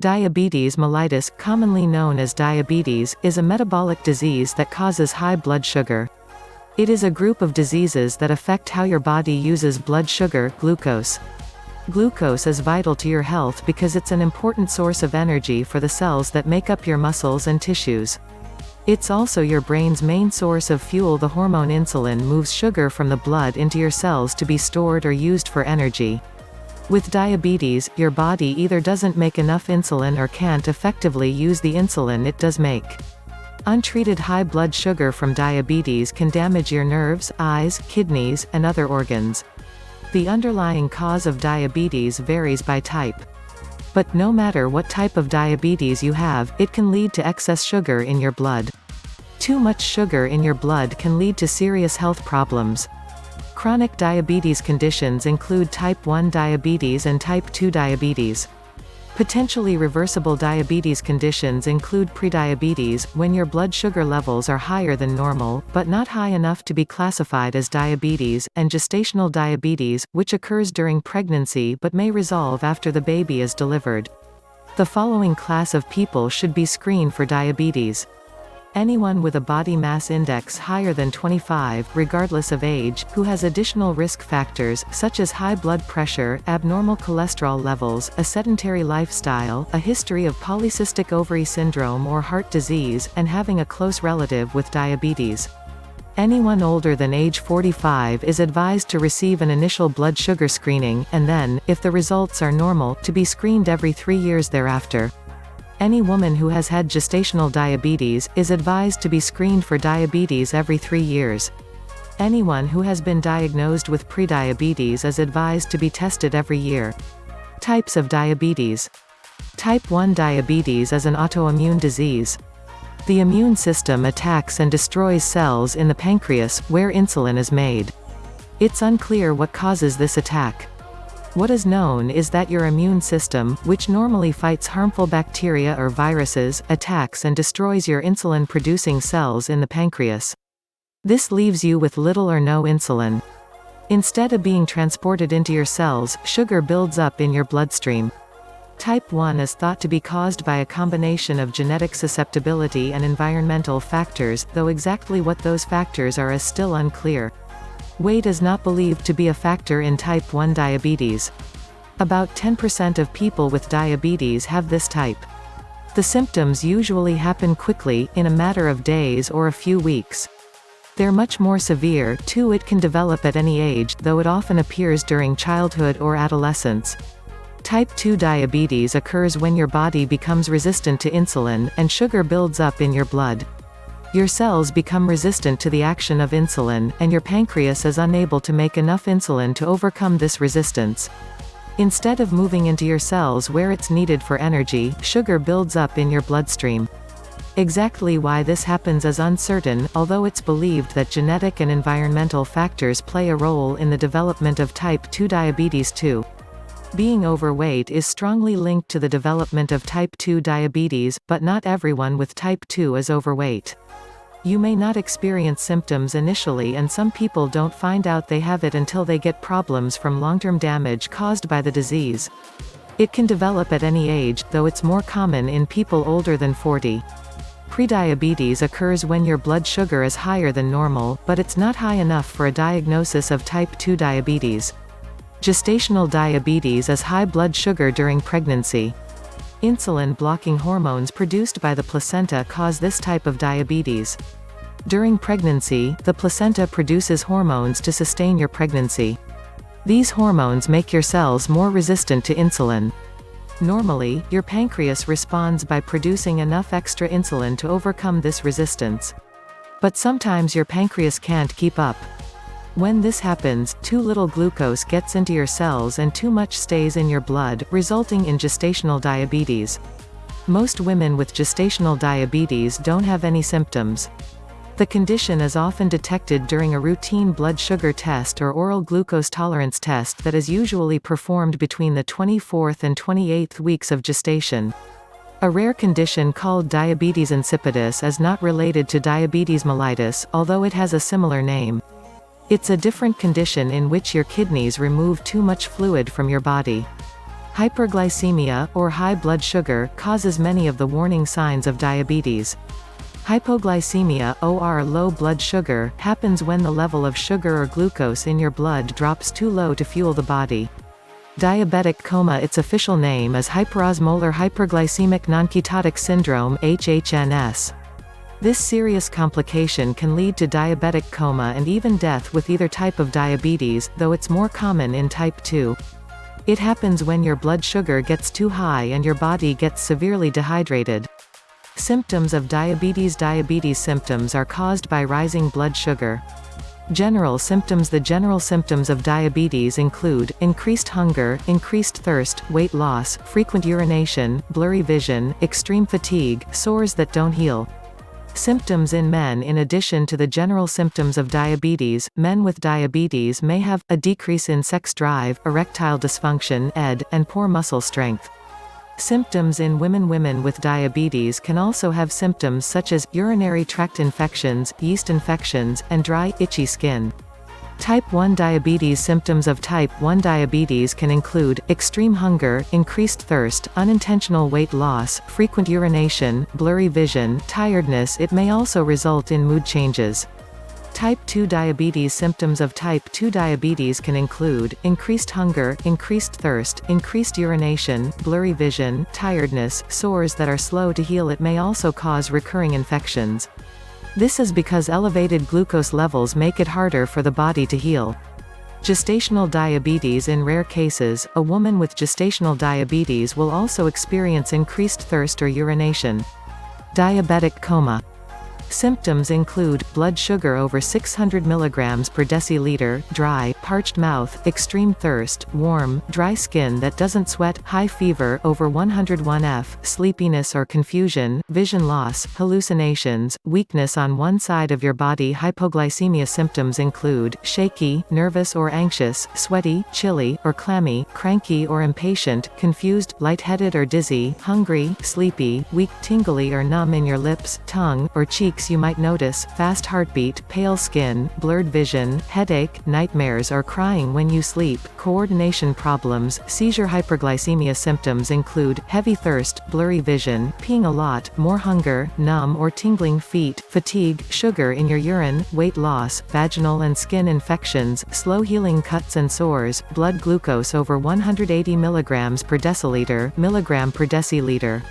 Diabetes mellitus, commonly known as diabetes, is a metabolic disease that causes high blood sugar. It is a group of diseases that affect how your body uses blood sugar, glucose. Glucose is vital to your health because it's an important source of energy for the cells that make up your muscles and tissues. It's also your brain's main source of fuel. The hormone insulin moves sugar from the blood into your cells to be stored or used for energy. With diabetes, your body either doesn't make enough insulin or can't effectively use the insulin it does make. Untreated high blood sugar from diabetes can damage your nerves, eyes, kidneys, and other organs. The underlying cause of diabetes varies by type. But no matter what type of diabetes you have, it can lead to excess sugar in your blood. Too much sugar in your blood can lead to serious health problems. Chronic diabetes conditions include type 1 diabetes and type 2 diabetes. Potentially reversible diabetes conditions include prediabetes, when your blood sugar levels are higher than normal, but not high enough to be classified as diabetes, and gestational diabetes, which occurs during pregnancy but may resolve after the baby is delivered. The following class of people should be screened for diabetes. Anyone with a body mass index higher than 25, regardless of age, who has additional risk factors, such as high blood pressure, abnormal cholesterol levels, a sedentary lifestyle, a history of polycystic ovary syndrome or heart disease, and having a close relative with diabetes. Anyone older than age 45 is advised to receive an initial blood sugar screening, and then, if the results are normal, to be screened every 3 years thereafter. Any woman who has had gestational diabetes is advised to be screened for diabetes every 3 years. Anyone who has been diagnosed with prediabetes is advised to be tested every year. Types of diabetes. Type 1 diabetes is an autoimmune disease. The immune system attacks and destroys cells in the pancreas, where insulin is made. It's unclear what causes this attack. What is known is that your immune system, which normally fights harmful bacteria or viruses, attacks and destroys your insulin-producing cells in the pancreas. This leaves you with little or no insulin. Instead of being transported into your cells, sugar builds up in your bloodstream. Type 1 is thought to be caused by a combination of genetic susceptibility and environmental factors, though exactly what those factors are is still unclear. Weight is not believed to be a factor in type 1 diabetes. About 10% of people with diabetes have this type. The symptoms usually happen quickly, in a matter of days or a few weeks. They're much more severe, too. It can develop at any age, though it often appears during childhood or adolescence. Type 2 diabetes occurs when your body becomes resistant to insulin, and sugar builds up in your blood. Your cells become resistant to the action of insulin, and your pancreas is unable to make enough insulin to overcome this resistance. Instead of moving into your cells where it's needed for energy, sugar builds up in your bloodstream. Exactly why this happens is uncertain, although it's believed that genetic and environmental factors play a role in the development of type 2 diabetes too. Being overweight is strongly linked to the development of type 2 diabetes, but not everyone with type 2 is overweight. You may not experience symptoms initially, and some people don't find out they have it until they get problems from long-term damage caused by the disease. It can develop at any age, though it's more common in people older than 40. Prediabetes occurs when your blood sugar is higher than normal, but it's not high enough for a diagnosis of type 2 diabetes. Gestational diabetes is high blood sugar during pregnancy. Insulin-blocking hormones produced by the placenta cause this type of diabetes. During pregnancy, the placenta produces hormones to sustain your pregnancy. These hormones make your cells more resistant to insulin. Normally, your pancreas responds by producing enough extra insulin to overcome this resistance. But sometimes your pancreas can't keep up. When this happens, too little glucose gets into your cells and too much stays in your blood, resulting in gestational diabetes. Most women with gestational diabetes don't have any symptoms. The condition is often detected during a routine blood sugar test or oral glucose tolerance test that is usually performed between the 24th and 28th weeks of gestation. A rare condition called diabetes insipidus is not related to diabetes mellitus, although it has a similar name. It's a different condition in which your kidneys remove too much fluid from your body. Hyperglycemia, or high blood sugar, causes many of the warning signs of diabetes. Hypoglycemia, or low blood sugar, happens when the level of sugar or glucose in your blood drops too low to fuel the body. Diabetic coma. Its official name is hyperosmolar hyperglycemic nonketotic syndrome (HHNS). This serious complication can lead to diabetic coma and even death with either type of diabetes, though it's more common in type 2. It happens when your blood sugar gets too high and your body gets severely dehydrated. Symptoms of diabetes. Diabetes symptoms are caused by rising blood sugar. General symptoms. The general symptoms of diabetes include increased hunger, increased thirst, weight loss, frequent urination, blurry vision, extreme fatigue, sores that don't heal. Symptoms in men. In addition to the general symptoms of diabetes, men with diabetes may have a decrease in sex drive, erectile dysfunction (ED), and poor muscle strength. Symptoms in women. Women with diabetes can also have symptoms such as urinary tract infections, yeast infections, and dry, itchy skin. Type 1 diabetes. Symptoms of type 1 diabetes can include extreme hunger, increased thirst, unintentional weight loss, frequent urination, blurry vision, tiredness. It may also result in mood changes. Type 2 diabetes. Symptoms of type 2 diabetes can include increased hunger, increased thirst, increased urination, blurry vision, tiredness, sores that are slow to heal. It may also cause recurring infections. This is because elevated glucose levels make it harder for the body to heal. Gestational diabetes. In rare cases, a woman with gestational diabetes will also experience increased thirst or urination. Diabetic coma. Symptoms include blood sugar over 600 mg per deciliter, dry, parched mouth, extreme thirst, warm, dry skin that doesn't sweat, high fever over 101 F, sleepiness or confusion, vision loss, hallucinations, weakness on one side of your body. Hypoglycemia. Symptoms include shaky, nervous or anxious, sweaty, chilly, or clammy, cranky or impatient, confused, lightheaded or dizzy, hungry, sleepy, weak, tingly or numb in your lips, tongue, or cheeks. You might notice fast heartbeat, pale skin, blurred vision, headache, nightmares or crying when you sleep, coordination problems, seizure. Hyperglycemia. Symptoms include heavy thirst, blurry vision, peeing a lot, more hunger, numb or tingling feet, fatigue, sugar in your urine, weight loss, vaginal and skin infections, slow healing cuts and sores, blood glucose over 180 mg per deciliter, milligram per deciliter.